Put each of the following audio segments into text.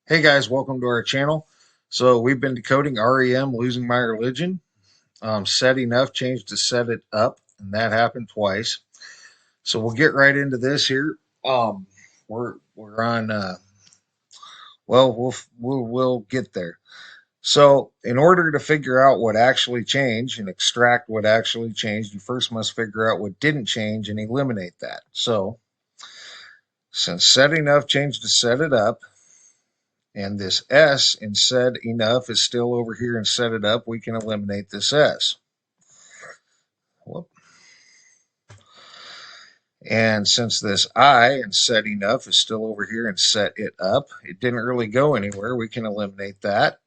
Hey guys, welcome to our channel. So we've been decoding REM, losing my religion. Set enough, changed to set it up, and that happened twice. So we'll get right into this here. We're on. We'll get there. So in order to figure out what actually changed and extract what actually changed, you first must figure out what didn't change and eliminate that. So since set enough changed to set it up, and this S in set enough is still over here and set it up, we can eliminate this S. Whoop. And since this I in set enough is still over here and set it up, it didn't really go anywhere, we can eliminate that.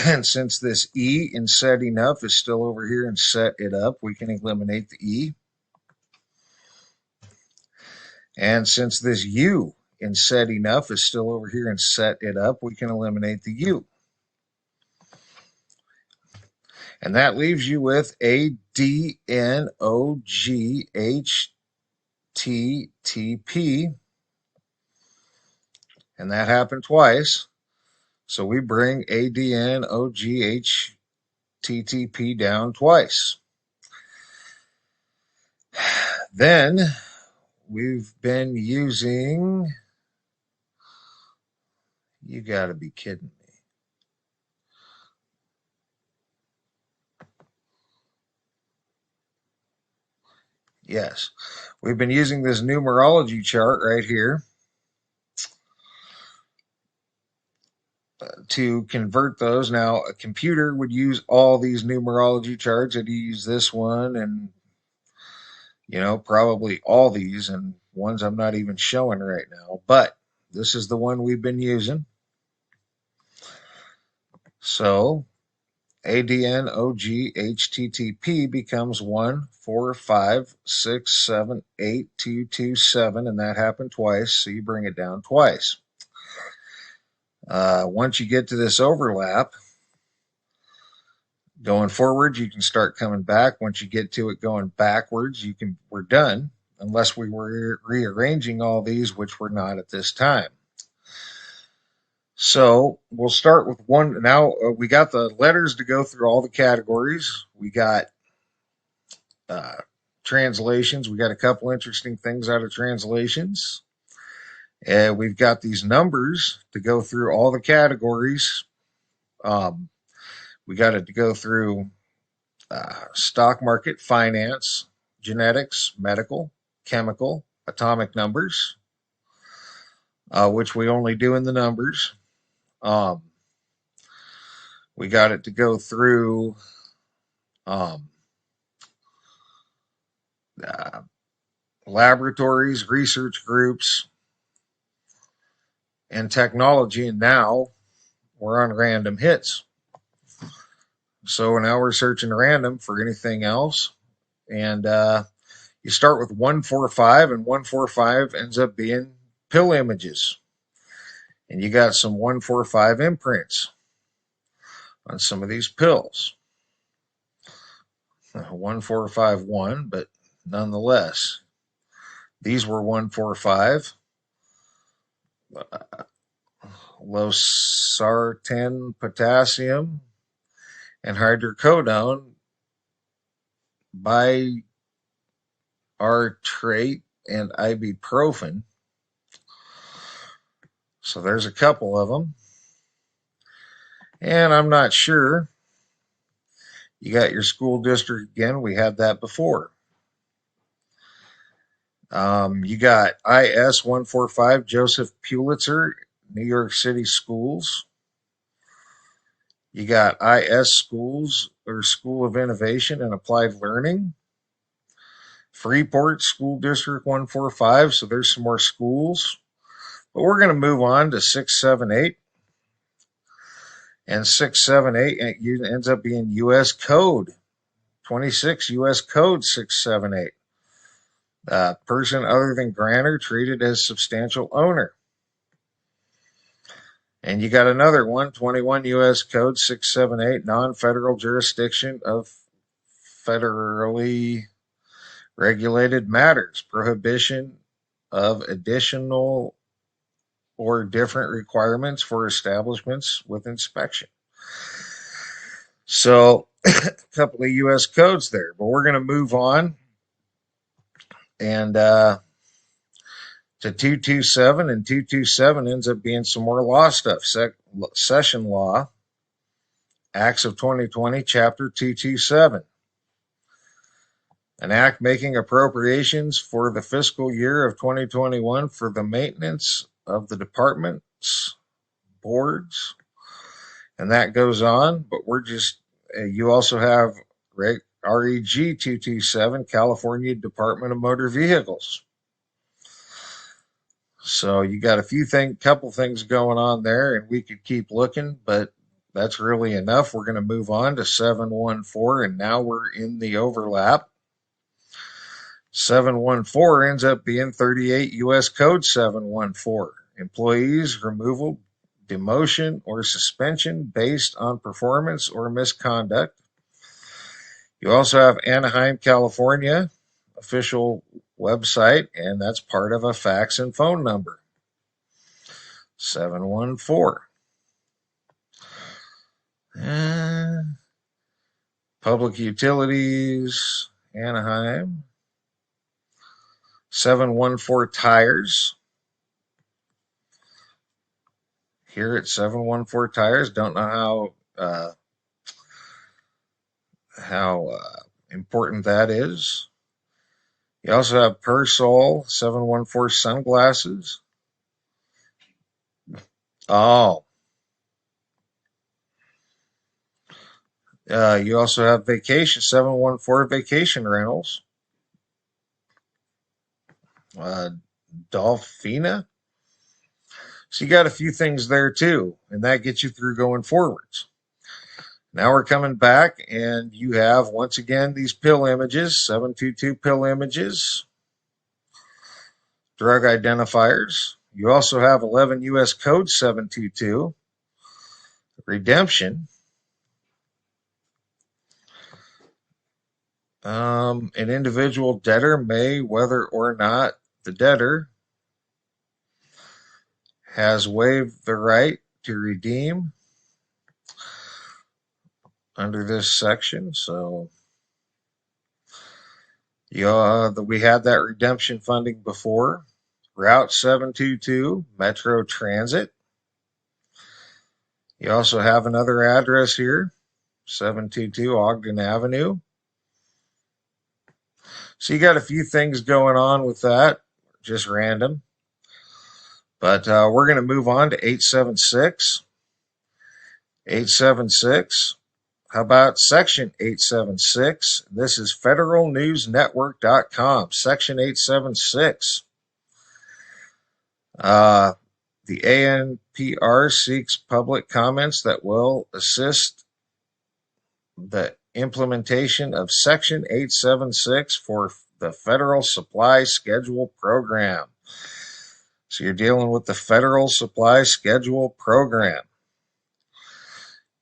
And since this E in set enough is still over here and set it up, we can eliminate the E. And since this U in set enough is still over here and set it up, we can eliminate the U. And that leaves you with ADNOGHTTP. And that happened twice. So we bring ADNOGHTTP down twice. Then we've been using, you gotta be kidding me. Yes, we've been using this numerology chart right here to convert those. Now, a computer would use all these numerology charts. It'd use this one and, probably all these and ones I'm not even showing right now. But this is the one we've been using. So ADNOGHTTP becomes 145678227, and that happened twice, so you bring it down twice. Once you get to this overlap, going forward, you can start coming back. Once you get to it going backwards, we're done, unless we were rearranging all these, which we're not at this time. So we'll start with one. Now we got the letters to go through all the categories. We got translations. We got a couple interesting things out of translations. We've got these numbers to go through all the categories. We got it to go through stock market, finance, genetics, medical, chemical, atomic numbers, which we only do in the numbers. We got it to go through laboratories, research groups, and technology, and now we're on random hits. So now we're searching random for anything else, and you start with 145, and 145 ends up being pill images, and you got some 145 imprints on some of these pills. 1451, but nonetheless, these were 145. Losartan, potassium, and hydrocodone, biartrate, and ibuprofen. So there's a couple of them. And I'm not sure. You got your school district again. We had that before. You got IS 145, Joseph Pulitzer, New York City Schools. You got IS Schools, or School of Innovation and Applied Learning. Freeport School District 145, so there's some more schools. But we're going to move on to 678. And 678 ends up being U.S. Code 26, U.S. Code 678. Person other than grantor treated as substantial owner. And you got another one, 21 U.S. Code 678, non-federal jurisdiction of federally regulated matters, prohibition of additional or different requirements for establishments with inspection. So a couple of U.S. codes there, but we're going to move on and to 227, and 227 ends up being some more law stuff. Session law, Acts of 2020, Chapter 227. An act making appropriations for the fiscal year of 2021 for the maintenance of the departments, boards, and that goes on. But we're just, you also have REG 227, California Department of Motor Vehicles. So you got couple things going on there, and we could keep looking, but that's really enough. We're going to move on to 714, and now we're in the overlap. 714 ends up being 38 U.S. Code 714. Employees removal, demotion, or suspension based on performance or misconduct. You also have Anaheim, California, official website, and that's part of a fax and phone number. 714. Public utilities, Anaheim. 714 tires. Here at 714 tires, don't know how important that is. You also have Persol 714 sunglasses. Oh. You also have vacation 714 vacation rentals. Dolphina. So you got a few things there too, and that gets you through going forwards. Now we're coming back, and you have, once again, these pill images, 722 pill images, drug identifiers. You also have 11 U.S. Code 722, redemption. An individual debtor may, whether or not the debtor has waived the right to redeem under this section. So we had that redemption funding before. Route 722, Metro Transit. You also have another address here, 722 Ogden Avenue. So you got a few things going on with that, just random. But we're going to move on to 876. 876. How about Section 876? This is federalnewsnetwork.com, Section 876. The ANPR seeks public comments that will assist the implementation of Section 876 for the Federal Supply Schedule Program. So you're dealing with the Federal Supply Schedule Program.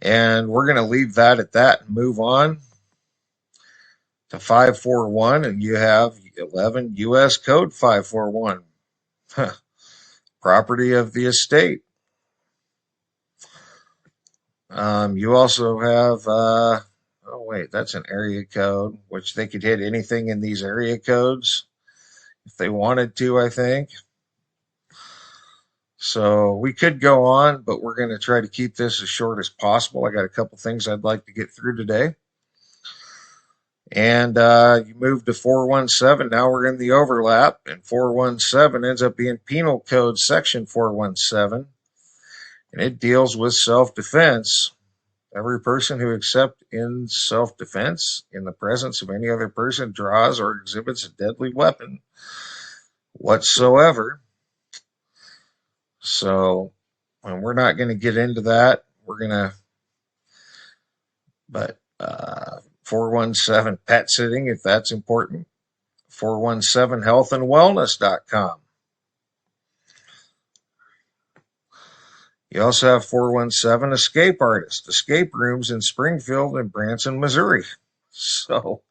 And we're going to leave that at that and move on to 541, and you have 11 U.S. Code 541. Property of the estate. You also have, that's an area code, which they could hit anything in these area codes if they wanted to, I think. So we could go on, but we're going to try to keep this as short as possible. I got a couple things I'd like to get through today. And you move to 417. Now we're in the overlap, and 417 ends up being Penal Code Section 417, and it deals with self-defense. Every person who accepts in self-defense in the presence of any other person draws or exhibits a deadly weapon whatsoever. So, and we're not going to get into that. But 417 pet sitting, if that's important. 417 healthandwellness.com. You also have 417 escape artist, escape rooms in Springfield and Branson, Missouri. So,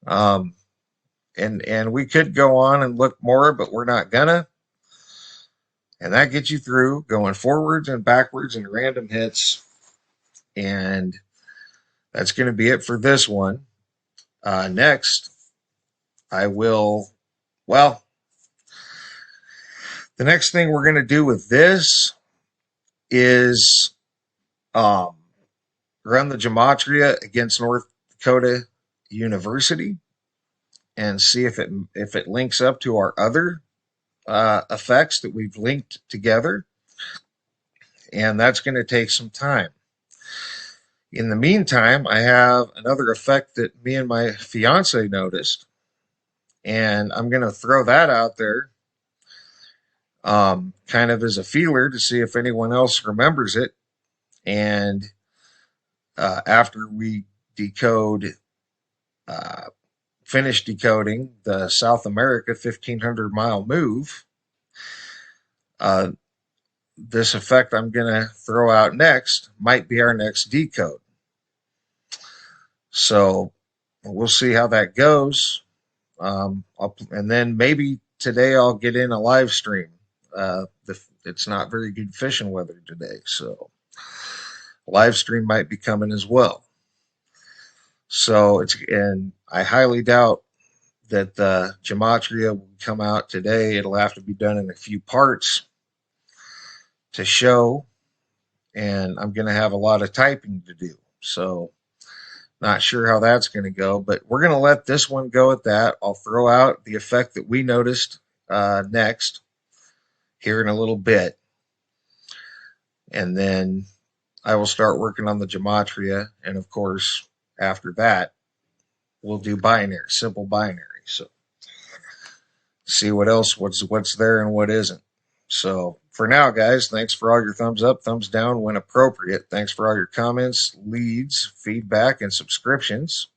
and we could go on and look more, but we're not gonna. And that gets you through going forwards and backwards and random hits. And that's going to be it for this one. Next, I will, well, the next thing we're going to do with this is run the gematria against North Dakota University and see if it links up to our other effects that we've linked together. And that's going to take some time. In the meantime, I have another effect that me and my fiance noticed, and I'm going to throw that out there kind of as a feeler to see if anyone else remembers it. And after we finish decoding the South America 1,500-mile move, this effect I'm going to throw out next might be our next decode. So we'll see how that goes. And then maybe today I'll get in a live stream. It's not very good fishing weather today, so live stream might be coming as well. So and I highly doubt that the gematria will come out today. It'll have to be done in a few parts to show, and I'm going to have a lot of typing to do. So not sure how that's going to go, but we're going to let this one go at that. I'll throw out the effect that we noticed next here in a little bit. And then I will start working on the gematria. And of course, after that, we'll do binary, simple binary. So see what else, what's there and what isn't. So for now, guys, thanks for all your thumbs up, thumbs down when appropriate. Thanks for all your comments, leads, feedback, and subscriptions.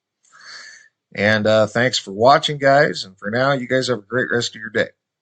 And thanks for watching, guys. And for now, you guys have a great rest of your day.